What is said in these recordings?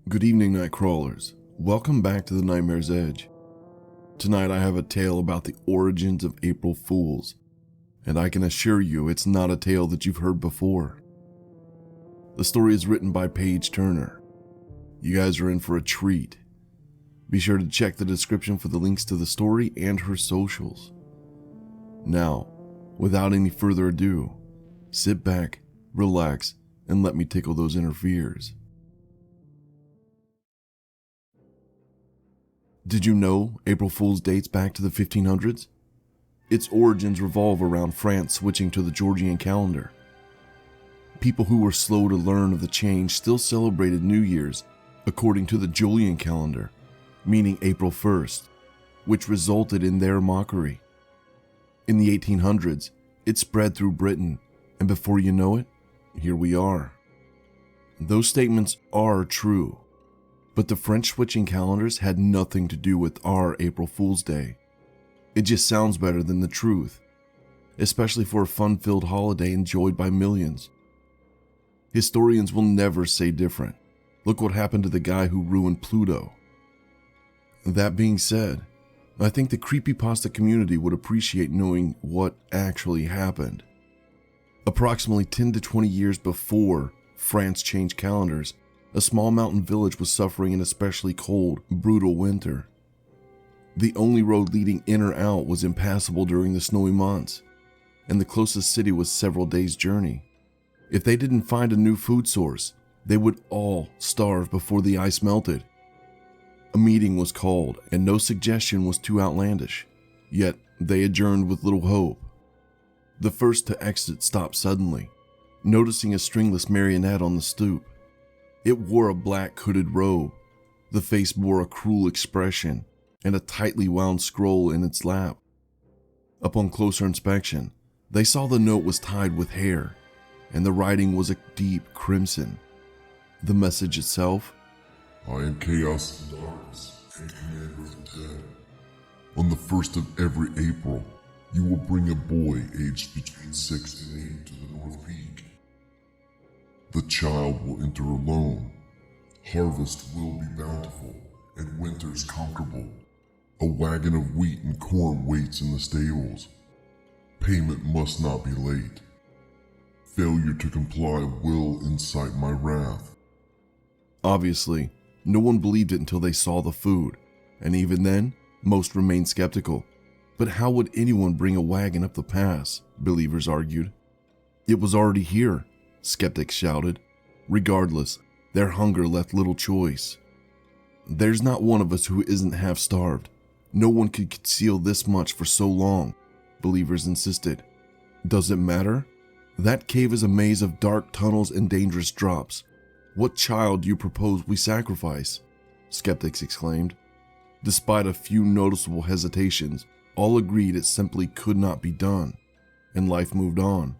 Good evening, night crawlers. Welcome back to the Nightmare's Edge. Tonight I have a tale about the origins of April Fools, and I can assure you it's not a tale that you've heard before. The story is written by Paige Turner. You guys are in for a treat. Be sure to check the description for the links to the story and her socials. Now, without any further ado, sit back, relax, and let me tickle those inner fears. Did you know April Fool's dates back to the 1500s? Its origins revolve around France switching to the Georgian calendar. People who were slow to learn of the change still celebrated New Year's according to the Julian calendar, meaning April 1st, which resulted in their mockery. In the 1800s, it spread through Britain, and before you know it, here we are. Those statements are true. But the French switching calendars had nothing to do with our April Fool's Day. It just sounds better than the truth, especially for a fun-filled holiday enjoyed by millions. Historians will never say different. Look what happened to the guy who ruined Pluto. That being said, I think the creepypasta community would appreciate knowing what actually happened. Approximately 10 to 20 years before France changed calendars, a small mountain village was suffering an especially cold, brutal winter. The only road leading in or out was impassable during the snowy months, and the closest city was several days' journey. If they didn't find a new food source, they would all starve before the ice melted. A meeting was called, and no suggestion was too outlandish, yet they adjourned with little hope. The first to exit stopped suddenly, noticing a stringless marionette on the stoop. It wore a black hooded robe. The face bore a cruel expression and a tightly wound scroll in its lap. Upon closer inspection, they saw the note was tied with hair, and the writing was a deep crimson. The message itself: I am Chaos and Darkness, and Commander of the Dead. On the 1st of every April, you will bring a boy aged between 6 and 8 to the North Peak. The child will enter alone. Harvest will be bountiful, and winters comfortable. A wagon of wheat and corn waits in the stables. Payment must not be late. Failure to comply will incite my wrath. Obviously, no one believed it until they saw the food, and even then, most remained skeptical. But how would anyone bring a wagon up the pass? Believers argued. It was already here, skeptics shouted. Regardless, their hunger left little choice. There's not one of us who isn't half-starved. No one could conceal this much for so long, believers insisted. Does it matter? That cave is a maze of dark tunnels and dangerous drops. What child do you propose we sacrifice? Skeptics exclaimed. Despite a few noticeable hesitations, all agreed it simply could not be done, and life moved on.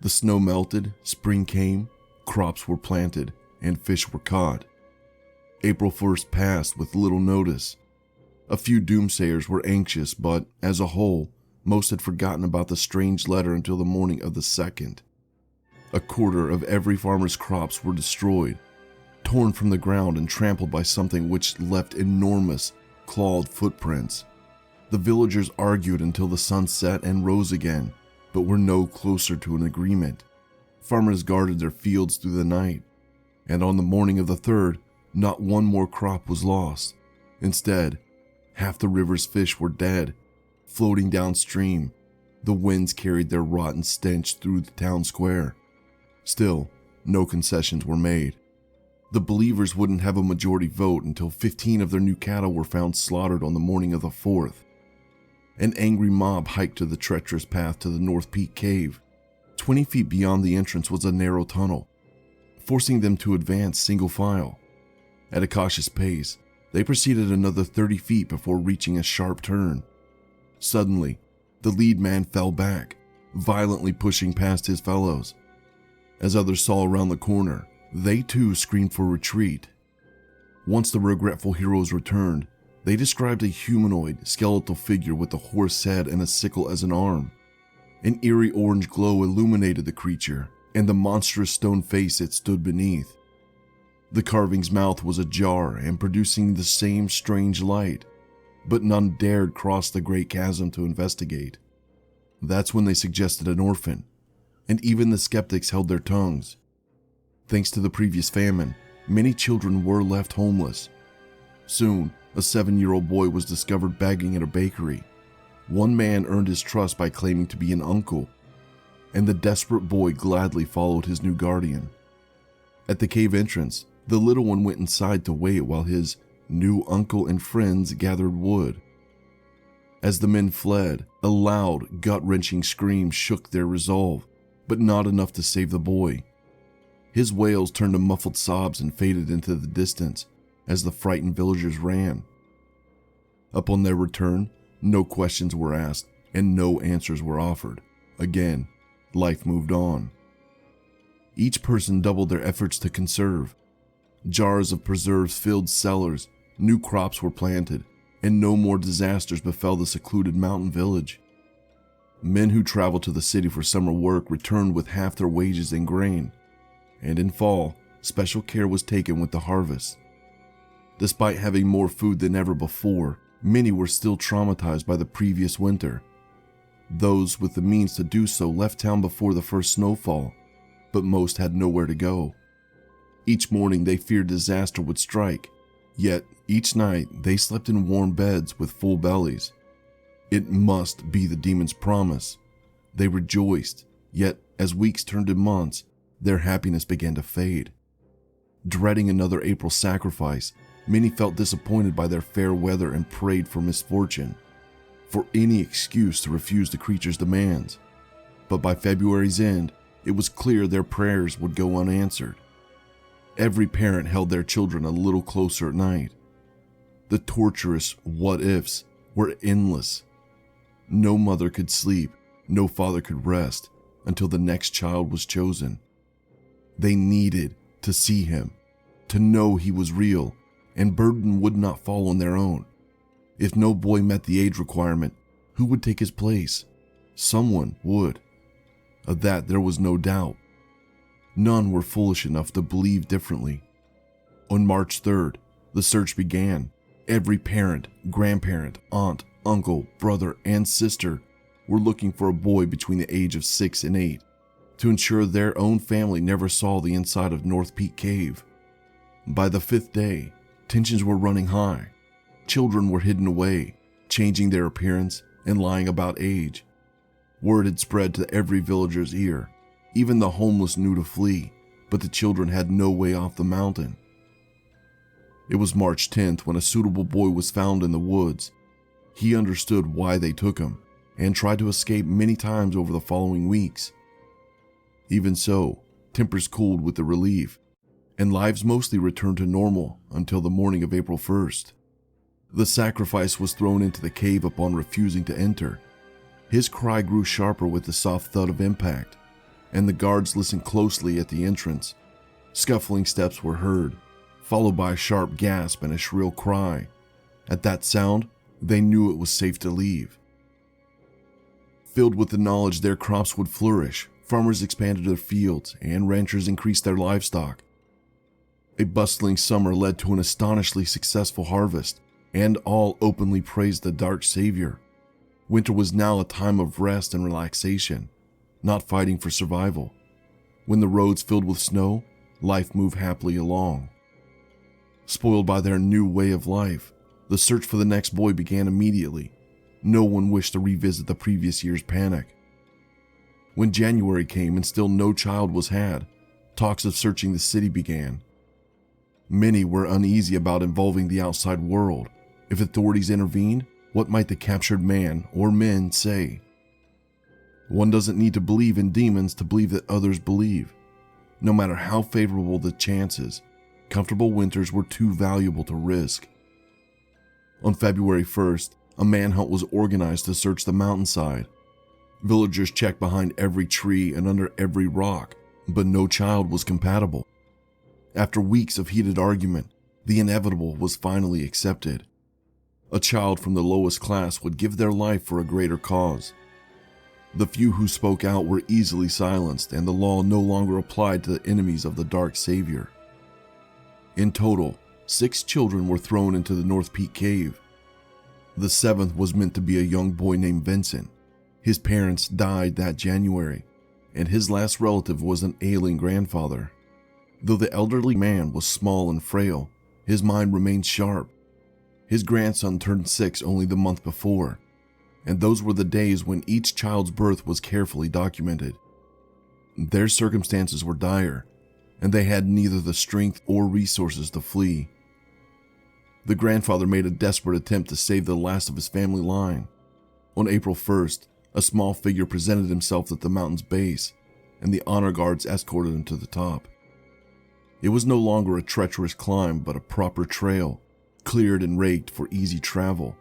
The snow melted, spring came, crops were planted, and fish were caught. April 1st passed with little notice. A few doomsayers were anxious, but as a whole, most had forgotten about the strange letter until the morning of the 2nd. A quarter of every farmer's crops were destroyed, torn from the ground and trampled by something which left enormous, clawed footprints. The villagers argued until the sun set and rose again, but were no closer to an agreement. Farmers guarded their fields through the night, and on the morning of the 3rd, not one more crop was lost. Instead, half the river's fish were dead, floating downstream. The winds carried their rotten stench through the town square. Still, no concessions were made. The believers wouldn't have a majority vote until 15 of their new cattle were found slaughtered on the morning of the 4th. An angry mob hiked to the treacherous path to the North Peak Cave. 20 feet beyond the entrance was a narrow tunnel, forcing them to advance single file. At a cautious pace, they proceeded another 30 feet before reaching a sharp turn. Suddenly, the lead man fell back, violently pushing past his fellows. As others saw around the corner, they too screamed for retreat. Once the regretful heroes returned, they described a humanoid, skeletal figure with a horse head and a sickle as an arm. An eerie orange glow illuminated the creature and the monstrous stone face it stood beneath. The carving's mouth was ajar and producing the same strange light, but none dared cross the great chasm to investigate. That's when they suggested an orphan, and even the skeptics held their tongues. Thanks to the previous famine, many children were left homeless. Soon, a 7-year-old boy was discovered begging at a bakery. One man earned his trust by claiming to be an uncle, and the desperate boy gladly followed his new guardian. At the cave entrance, the little one went inside to wait while his new uncle and friends gathered wood. As the men fled, a loud, gut-wrenching scream shook their resolve, but not enough to save the boy. His wails turned to muffled sobs and faded into the distance as the frightened villagers ran. Upon their return, no questions were asked and no answers were offered. Again, life moved on. Each person doubled their efforts to conserve. Jars of preserves filled cellars, new crops were planted, and no more disasters befell the secluded mountain village. Men who traveled to the city for summer work returned with half their wages in grain, and in fall, special care was taken with the harvest. Despite having more food than ever before, many were still traumatized by the previous winter. Those with the means to do so left town before the first snowfall, but most had nowhere to go. Each morning they feared disaster would strike, yet each night they slept in warm beds with full bellies. It must be the demon's promise. They rejoiced, yet as weeks turned to months, their happiness began to fade. Dreading another April sacrifice, many felt disappointed by their fair weather and prayed for misfortune, for any excuse to refuse the creature's demands. But by February's end, it was clear their prayers would go unanswered. Every parent held their children a little closer at night. The torturous what-ifs were endless. No mother could sleep, no father could rest until the next child was chosen. They needed to see him, to know he was real, and burden would not fall on their own. If no boy met the age requirement, who would take his place? Someone would. Of that there was no doubt. None were foolish enough to believe differently. On March 3rd, the search began. Every parent, grandparent, aunt, uncle, brother, and sister were looking for a boy between the age of 6 and 8 to ensure their own family never saw the inside of North Peak Cave. By the 5th day, tensions were running high. Children were hidden away, changing their appearance and lying about age. Word had spread to every villager's ear. Even the homeless knew to flee, but the children had no way off the mountain. It was March 10th when a suitable boy was found in the woods. He understood why they took him and tried to escape many times over the following weeks. Even so, tempers cooled with the relief, and lives mostly returned to normal until the morning of April 1st. The sacrifice was thrown into the cave upon refusing to enter. His cry grew sharper with the soft thud of impact, and the guards listened closely at the entrance. Scuffling steps were heard, followed by a sharp gasp and a shrill cry. At that sound, they knew it was safe to leave. Filled with the knowledge their crops would flourish, farmers expanded their fields and ranchers increased their livestock. A bustling summer led to an astonishingly successful harvest, and all openly praised the dark savior. Winter was now a time of rest and relaxation, not fighting for survival. When the roads filled with snow, life moved happily along. Spoiled by their new way of life, the search for the next boy began immediately. No one wished to revisit the previous year's panic. When January came and still no child was had, talks of searching the city began. Many were uneasy about involving the outside world. If authorities intervened, what might the captured man or men say? One doesn't need to believe in demons to believe that others believe. No matter how favorable the chances, comfortable winters were too valuable to risk. On February 1st, a manhunt was organized to search the mountainside. Villagers checked behind every tree and under every rock, but no child was compatible. After weeks of heated argument, the inevitable was finally accepted. A child from the lowest class would give their life for a greater cause. The few who spoke out were easily silenced, and the law no longer applied to the enemies of the dark savior. In total, 6 children were thrown into the North Peak Cave. The 7th was meant to be a young boy named Vincent. His parents died that January, and his last relative was an ailing grandfather. Though the elderly man was small and frail, his mind remained sharp. His grandson turned 6 only the month before, and those were the days when each child's birth was carefully documented. Their circumstances were dire, and they had neither the strength or resources to flee. The grandfather made a desperate attempt to save the last of his family line. On April 1st, a small figure presented himself at the mountain's base, and the honor guards escorted him to the top. It was no longer a treacherous climb, but a proper trail, cleared and raked for easy travel.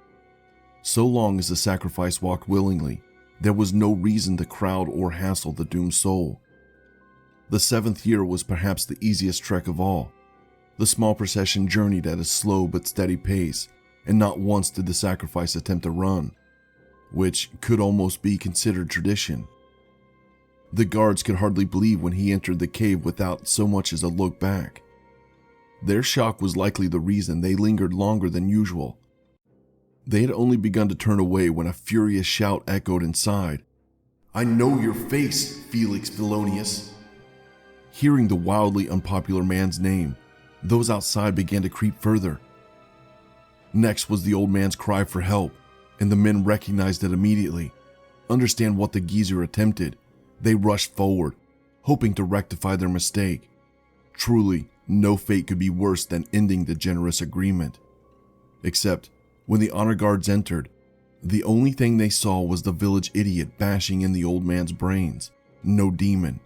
So long as the sacrifice walked willingly, there was no reason to crowd or hassle the doomed soul. The 7th year was perhaps the easiest trek of all. The small procession journeyed at a slow but steady pace, and not once did the sacrifice attempt to run, which could almost be considered tradition. The guards could hardly believe when he entered the cave without so much as a look back. Their shock was likely the reason they lingered longer than usual. They had only begun to turn away when a furious shout echoed inside. "I know your face, Felix Vilonius." Hearing the wildly unpopular man's name, those outside began to creep further. Next was the old man's cry for help, and the men recognized it immediately. Understand what the geezer attempted, they rushed forward, hoping to rectify their mistake. Truly, no fate could be worse than ending the generous agreement. Except, when the honor guards entered, the only thing they saw was the village idiot bashing in the old man's brains, no demon.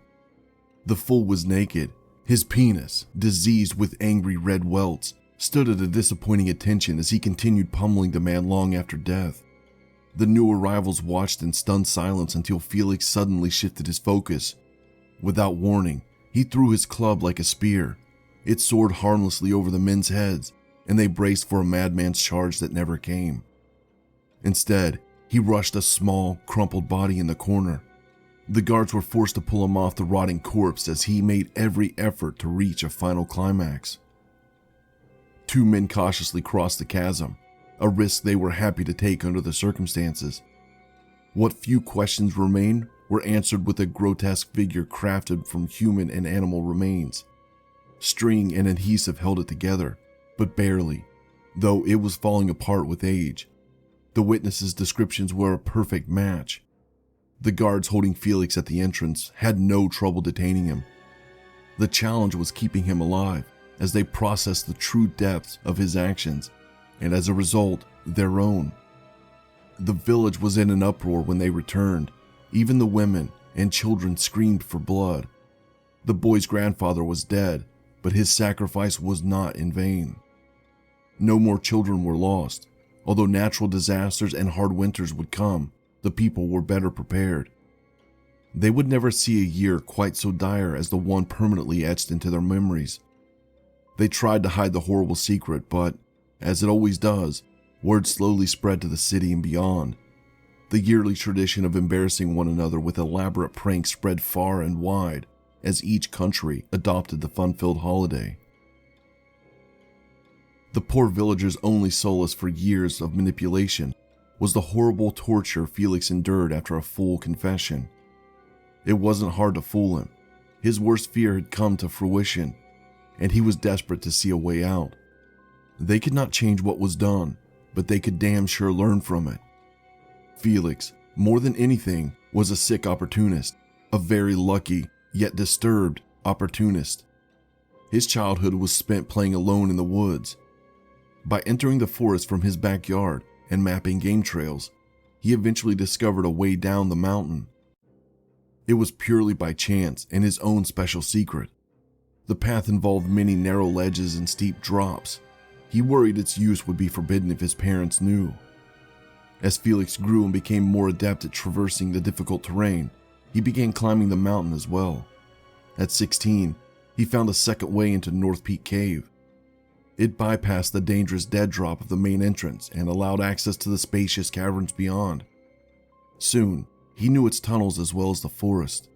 The fool was naked. His penis, diseased with angry red welts, stood at a disappointing attention as he continued pummeling the man long after death. The new arrivals watched in stunned silence until Felix suddenly shifted his focus. Without warning, he threw his club like a spear. It soared harmlessly over the men's heads, and they braced for a madman's charge that never came. Instead, he rushed a small, crumpled body in the corner. The guards were forced to pull him off the rotting corpse as he made every effort to reach a final climax. 2 men cautiously crossed the chasm, a risk they were happy to take under the circumstances. What few questions remained were answered with a grotesque figure crafted from human and animal remains. String and adhesive held it together, but barely, though it was falling apart with age. The witnesses' descriptions were a perfect match. The guards holding Felix at the entrance had no trouble detaining him. The challenge was keeping him alive as they processed the true depths of his actions, and as a result, their own. The village was in an uproar when they returned. Even the women and children screamed for blood. The boy's grandfather was dead, but his sacrifice was not in vain. No more children were lost. Although natural disasters and hard winters would come, the people were better prepared. They would never see a year quite so dire as the one permanently etched into their memories. They tried to hide the horrible secret, but, as it always does, word slowly spread to the city and beyond. The yearly tradition of embarrassing one another with elaborate pranks spread far and wide as each country adopted the fun-filled holiday. The poor villagers' only solace for years of manipulation was the horrible torture Felix endured after a full confession. It wasn't hard to fool him. His worst fear had come to fruition, and he was desperate to see a way out. They could not change what was done, but they could damn sure learn from it. Felix, more than anything, was a sick opportunist, a very lucky, yet disturbed opportunist. His childhood was spent playing alone in the woods. By entering the forest from his backyard and mapping game trails, he eventually discovered a way down the mountain. It was purely by chance and his own special secret. The path involved many narrow ledges and steep drops. He worried its use would be forbidden if his parents knew. As Felix grew and became more adept at traversing the difficult terrain, he began climbing the mountain as well. At 16, he found a second way into North Peak Cave. It bypassed the dangerous dead drop of the main entrance and allowed access to the spacious caverns beyond. Soon, he knew its tunnels as well as the forest.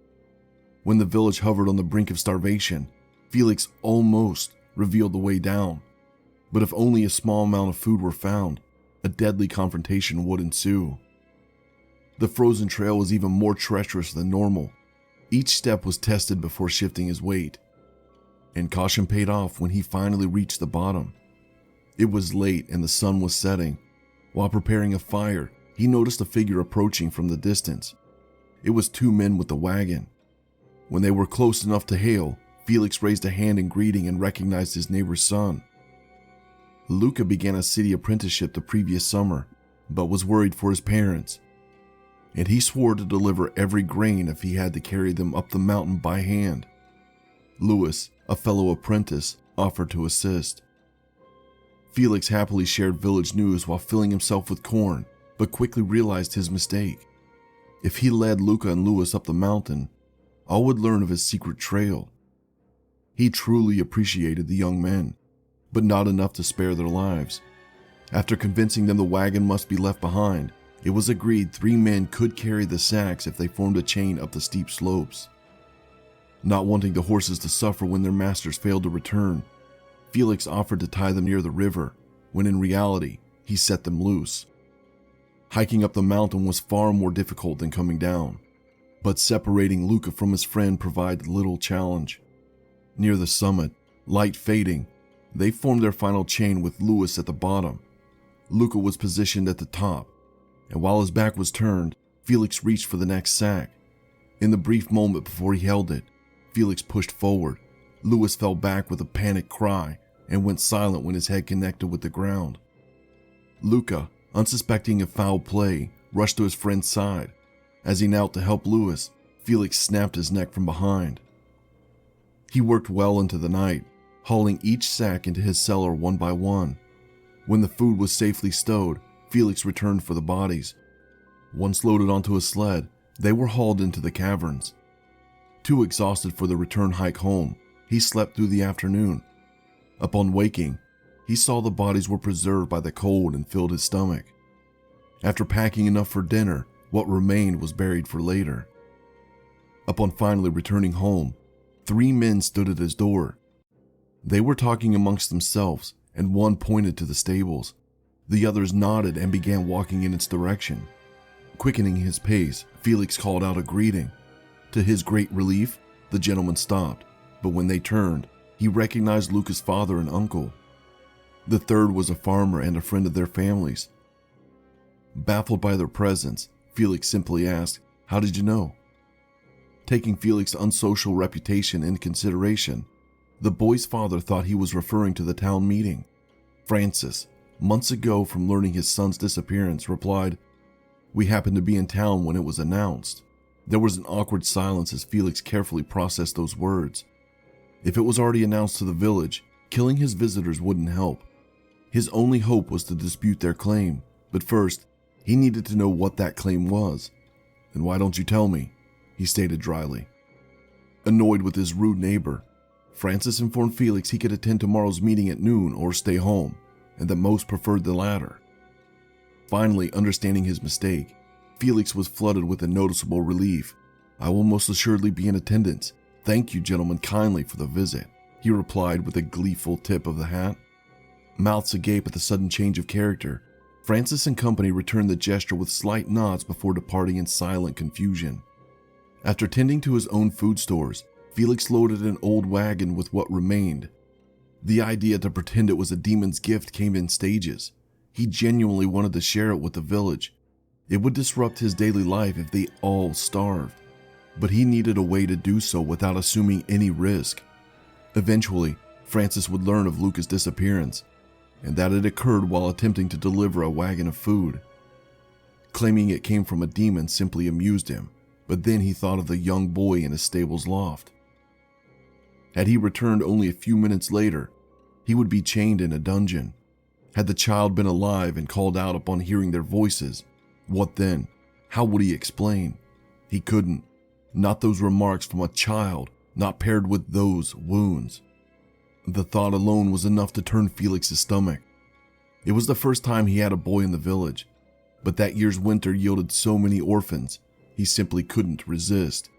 When the village hovered on the brink of starvation, Felix almost revealed the way down. But if only a small amount of food were found, a deadly confrontation would ensue. The frozen trail was even more treacherous than normal. Each step was tested before shifting his weight, and caution paid off when he finally reached the bottom. It was late and the sun was setting. While preparing a fire, he noticed a figure approaching from the distance. It was two men with the wagon. When they were close enough to hail, Felix raised a hand in greeting and recognized his neighbor's son. Luca began a city apprenticeship the previous summer, but was worried for his parents, and he swore to deliver every grain if he had to carry them up the mountain by hand. Louis, a fellow apprentice, offered to assist. Felix happily shared village news while filling himself with corn, but quickly realized his mistake. If he led Luca and Louis up the mountain, all would learn of his secret trail. He truly appreciated the young men, but not enough to spare their lives. After convincing them the wagon must be left behind, it was agreed 3 men could carry the sacks if they formed a chain up the steep slopes. Not wanting the horses to suffer when their masters failed to return, Felix offered to tie them near the river, when in reality, he set them loose. Hiking up the mountain was far more difficult than coming down, but separating Luca from his friend provided little challenge. Near the summit, light fading, they formed their final chain with Louis at the bottom. Luca was positioned at the top, and while his back was turned, Felix reached for the next sack. In the brief moment before he held it, Felix pushed forward. Louis fell back with a panicked cry and went silent when his head connected with the ground. Luca, unsuspecting of foul play, rushed to his friend's side. As he knelt to help Louis, Felix snapped his neck from behind. He worked well into the night, hauling each sack into his cellar one by one. When the food was safely stowed, Felix returned for the bodies. Once loaded onto a sled, they were hauled into the caverns. Too exhausted for the return hike home, he slept through the afternoon. Upon waking, he saw the bodies were preserved by the cold and filled his stomach. After packing enough for dinner, what remained was buried for later. Upon finally returning home, 3 men stood at his door. They were talking amongst themselves, and one pointed to the stables. The others nodded and began walking in its direction. Quickening his pace, Felix called out a greeting. To his great relief, the gentleman stopped, but when they turned, he recognized Luca's father and uncle. The third was a farmer and a friend of their families. Baffled by their presence, Felix simply asked, "How did you know?" Taking Felix's unsocial reputation into consideration, the boy's father thought he was referring to the town meeting. Francis, months ago from learning his son's disappearance, replied, "We happened to be in town when it was announced." There was an awkward silence as Felix carefully processed those words. If it was already announced to the village, killing his visitors wouldn't help. His only hope was to dispute their claim, but first, he needed to know what that claim was. "Then why don't you tell me?" he stated dryly. Annoyed with his rude neighbor, Francis informed Felix he could attend tomorrow's meeting at noon or stay home, and that most preferred the latter. Finally, understanding his mistake, Felix was flooded with a noticeable relief. "I will most assuredly be in attendance. Thank you, gentlemen, kindly for the visit," he replied with a gleeful tip of the hat. Mouths agape at the sudden change of character, Francis and company returned the gesture with slight nods before departing in silent confusion. After tending to his own food stores, Felix loaded an old wagon with what remained. The idea to pretend it was a demon's gift came in stages. He genuinely wanted to share it with the village. It would disrupt his daily life if they all starved, but he needed a way to do so without assuming any risk. Eventually, Francis would learn of Luca's disappearance, and that it occurred while attempting to deliver a wagon of food. Claiming it came from a demon simply amused him, but then he thought of the young boy in his stable's loft. Had he returned only a few minutes later, he would be chained in a dungeon. Had the child been alive and called out upon hearing their voices, what then? How would he explain? He couldn't. Not those remarks from a child, not paired with those wounds. The thought alone was enough to turn Felix's stomach. It was the first time he had a boy in the village, but that year's winter yielded so many orphans, he simply couldn't resist.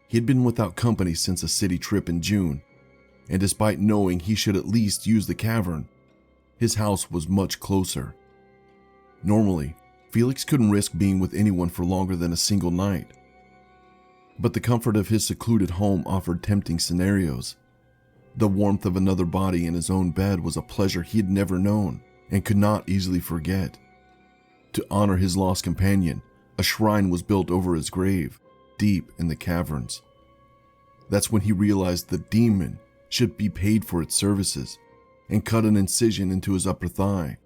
He had been without company since a city trip in June, and despite knowing he should at least use the cavern, his house was much closer. Normally, Felix couldn't risk being with anyone for longer than a single night. But the comfort of his secluded home offered tempting scenarios. The warmth of another body in his own bed was a pleasure he had never known and could not easily forget. To honor his lost companion, a shrine was built over his grave, deep in the caverns. That's when he realized the demon should be paid for its services and cut an incision into his upper thigh.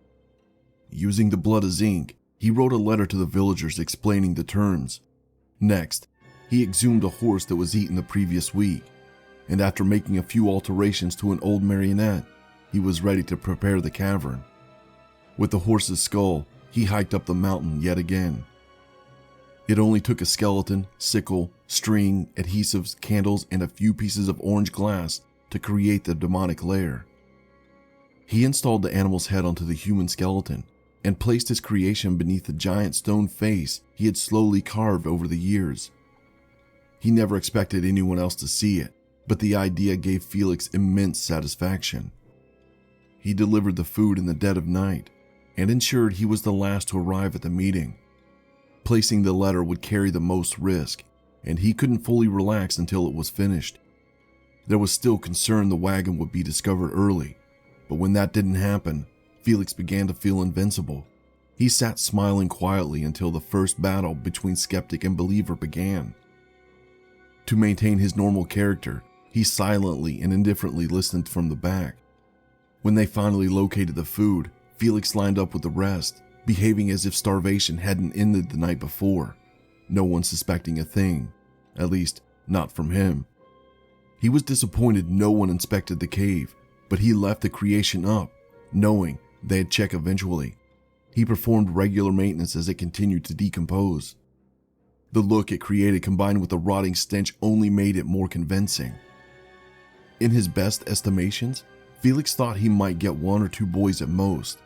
Using the blood as ink, he wrote a letter to the villagers explaining the terms. Next, he exhumed a horse that was eaten the previous week, and after making a few alterations to an old marionette, he was ready to prepare the cavern. With the horse's skull, he hiked up the mountain yet again. It only took a skeleton, sickle, string, adhesives, candles, and a few pieces of orange glass to create the demonic lair. He installed the animal's head onto the human skeleton and placed his creation beneath the giant stone face he had slowly carved over the years. He never expected anyone else to see it, but the idea gave Felix immense satisfaction. He delivered the food in the dead of night and ensured he was the last to arrive at the meeting. Placing the letter would carry the most risk, and he couldn't fully relax until it was finished. There was still concern the wagon would be discovered early, but when that didn't happen, Felix began to feel invincible. He sat smiling quietly until the first battle between skeptic and believer began. To maintain his normal character, he silently and indifferently listened from the back. When they finally located the food, Felix lined up with the rest, behaving as if starvation hadn't ended the night before, no one suspecting a thing, at least not from him. He was disappointed no one inspected the cave, but he left the creation up, knowing they'd check eventually. He performed regular maintenance as it continued to decompose. The look it created combined with the rotting stench only made it more convincing. In his best estimations, Felix thought he might get 1 or 2 boys at most.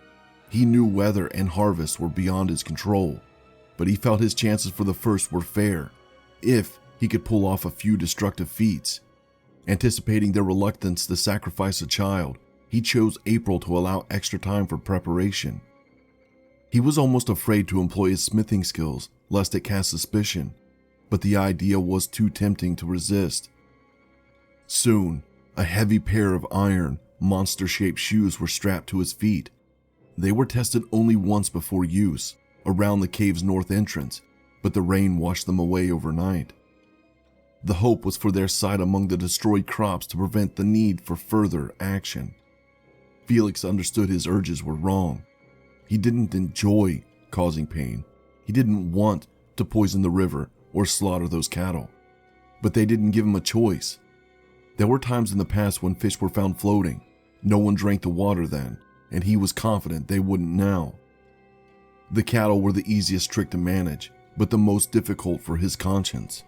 He knew weather and harvest were beyond his control, but he felt his chances for the first were fair, if he could pull off a few destructive feats. Anticipating their reluctance to sacrifice a child, he chose April to allow extra time for preparation. He was almost afraid to employ his smithing skills, lest it cast suspicion, but the idea was too tempting to resist. Soon, a heavy pair of iron, monster-shaped shoes were strapped to his feet. They were tested only once before use, around the cave's north entrance, but the rain washed them away overnight. The hope was for their sight among the destroyed crops to prevent the need for further action. Felix understood his urges were wrong. He didn't enjoy causing pain. He didn't want to poison the river or slaughter those cattle. But they didn't give him a choice. There were times in the past when fish were found floating. No one drank the water then, and he was confident they wouldn't now. The cattle were the easiest trick to manage, but the most difficult for his conscience.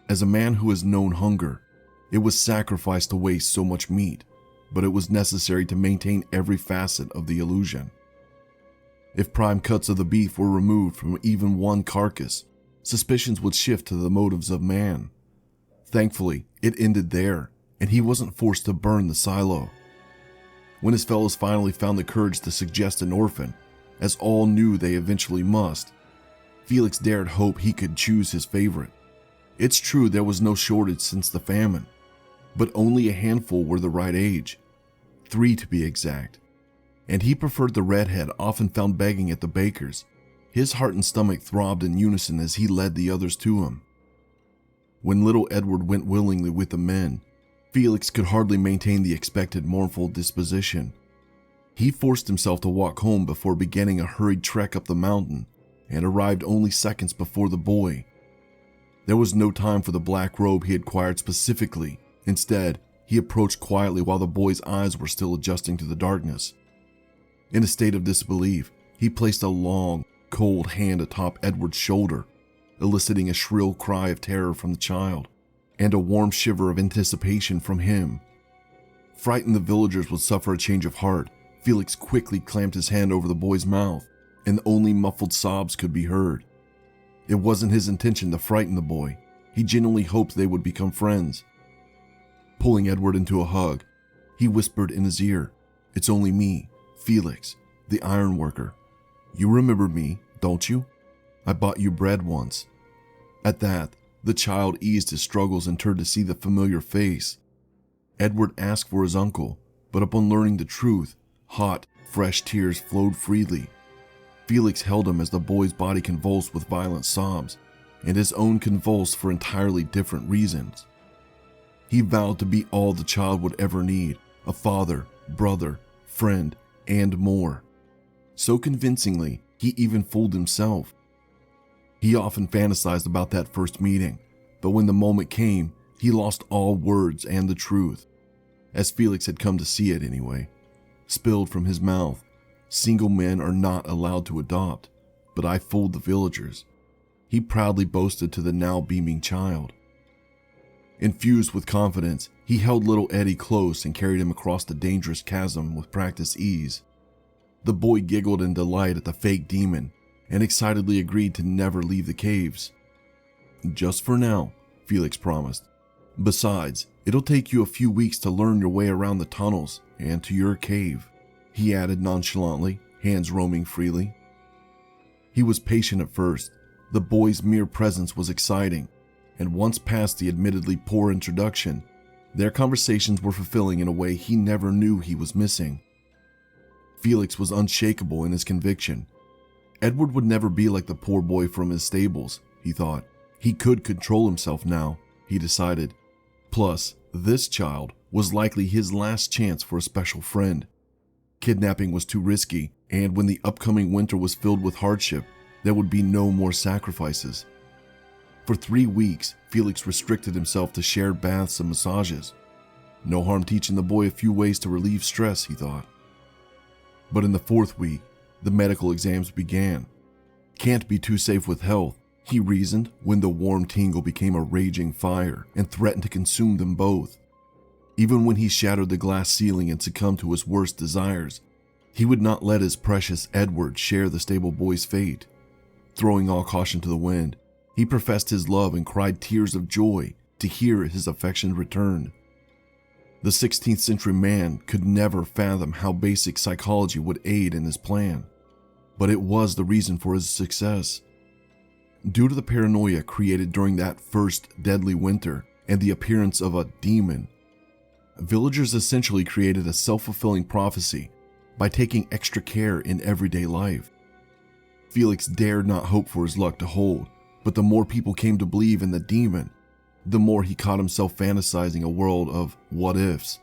As a man who has known hunger, it was sacrifice to waste so much meat, but it was necessary to maintain every facet of the illusion. If prime cuts of the beef were removed from even one carcass, suspicions would shift to the motives of man. Thankfully, it ended there, and he wasn't forced to burn the silo. When his fellows finally found the courage to suggest an orphan, as all knew they eventually must, Felix dared hope he could choose his favorite. It's true there was no shortage since the famine, but only a handful were the right age, 3 to be exact, and he preferred the redhead often found begging at the baker's. His heart and stomach throbbed in unison as he led the others to him. When little Edward went willingly with the men, Felix could hardly maintain the expected mournful disposition. He forced himself to walk home before beginning a hurried trek up the mountain, and arrived only seconds before the boy. There was no time for the black robe he had acquired specifically. Instead, he approached quietly while the boy's eyes were still adjusting to the darkness. In a state of disbelief, he placed a long, cold hand atop Edward's shoulder, eliciting a shrill cry of terror from the child, and a warm shiver of anticipation from him. Frightened the villagers would suffer a change of heart, Felix quickly clamped his hand over the boy's mouth, and only muffled sobs could be heard. It wasn't his intention to frighten the boy. He genuinely hoped they would become friends. Pulling Edward into a hug, He whispered in his ear, "It's only me, Felix, the iron worker. You remember me, don't you? I bought you bread once." At that, the child eased his struggles and turned to see the familiar face. Edward asked for his uncle, but upon learning the truth, hot, fresh tears flowed freely. Felix held him as the boy's body convulsed with violent sobs, and his own convulsed for entirely different reasons. He vowed to be all the child would ever need, a father, brother, friend, and more. So convincingly, he even fooled himself. He often fantasized about that first meeting, but when the moment came, he lost all words and the truth, as Felix had come to see it anyway. Spilled from his mouth, "Single men are not allowed to adopt, but I fooled the villagers," he proudly boasted to the now beaming child. Infused with confidence, he held little Eddie close and carried him across the dangerous chasm with practiced ease. The boy giggled in delight at the fake demon and excitedly agreed to never leave the caves. "Just for now," Felix promised. "Besides, it'll take you a few weeks to learn your way around the tunnels and to your cave," he added nonchalantly, hands roaming freely. He was patient at first. The boy's mere presence was exciting, and once past the admittedly poor introduction, their conversations were fulfilling in a way he never knew he was missing. Felix was unshakable in his conviction. Edward would never be like the poor boy from his stables, he thought. He could control himself now, he decided. Plus, this child was likely his last chance for a special friend. Kidnapping was too risky, and when the upcoming winter was filled with hardship, there would be no more sacrifices. For 3 weeks, Felix restricted himself to shared baths and massages. No harm teaching the boy a few ways to relieve stress, he thought. But in the 4th week, the medical exams began. Can't be too safe with health, he reasoned, when the warm tingle became a raging fire and threatened to consume them both. Even when he shattered the glass ceiling and succumbed to his worst desires, he would not let his precious Edward share the stable boy's fate. Throwing all caution to the wind, he professed his love and cried tears of joy to hear his affection return. The 16th century man could never fathom how basic psychology would aid in his plan, but it was the reason for his success. Due to the paranoia created during that first deadly winter and the appearance of a demon, villagers essentially created a self-fulfilling prophecy by taking extra care in everyday life. Felix dared not hope for his luck to hold, but the more people came to believe in the demon, the more he caught himself fantasizing a world of what-ifs.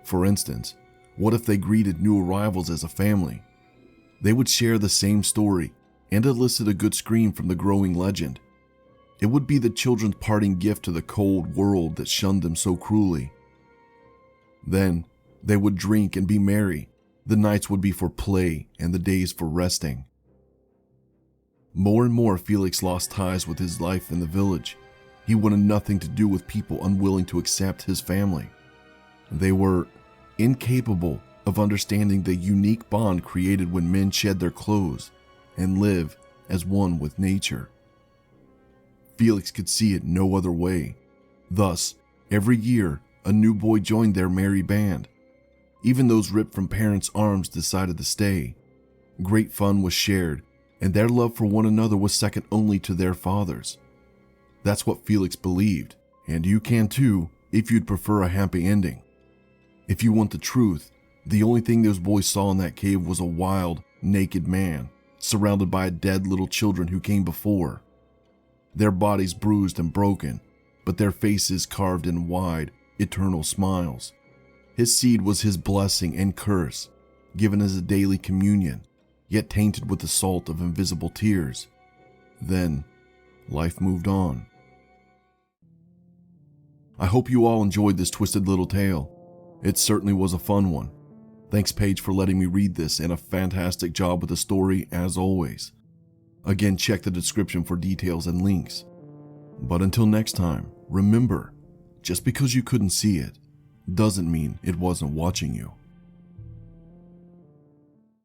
For instance, what if they greeted new arrivals as a family? They would share the same story and elicit a good scream from the growing legend. It would be the children's parting gift to the cold world that shunned them so cruelly. Then, they would drink and be merry. The nights would be for play and the days for resting. More and more, Felix lost ties with his life in the village. He wanted nothing to do with people unwilling to accept his family. They were incapable of understanding the unique bond created when men shed their clothes and live as one with nature. Felix could see it no other way. Thus, every year, a new boy joined their merry band. Even those ripped from parents' arms decided to stay. Great fun was shared, and their love for one another was second only to their fathers. That's what Felix believed, and you can too if you'd prefer a happy ending. If you want the truth, the only thing those boys saw in that cave was a wild, naked man, surrounded by dead little children who came before. Their bodies bruised and broken, but their faces carved in wide, eternal smiles. His seed was his blessing and curse, given as a daily communion, yet tainted with the salt of invisible tears. Then, life moved on. I hope you all enjoyed this twisted little tale. It certainly was a fun one. Thanks, Paige, for letting me read this, and a fantastic job with the story as always. Again, check the description for details and links. But until next time, remember, just because you couldn't see it, doesn't mean it wasn't watching you.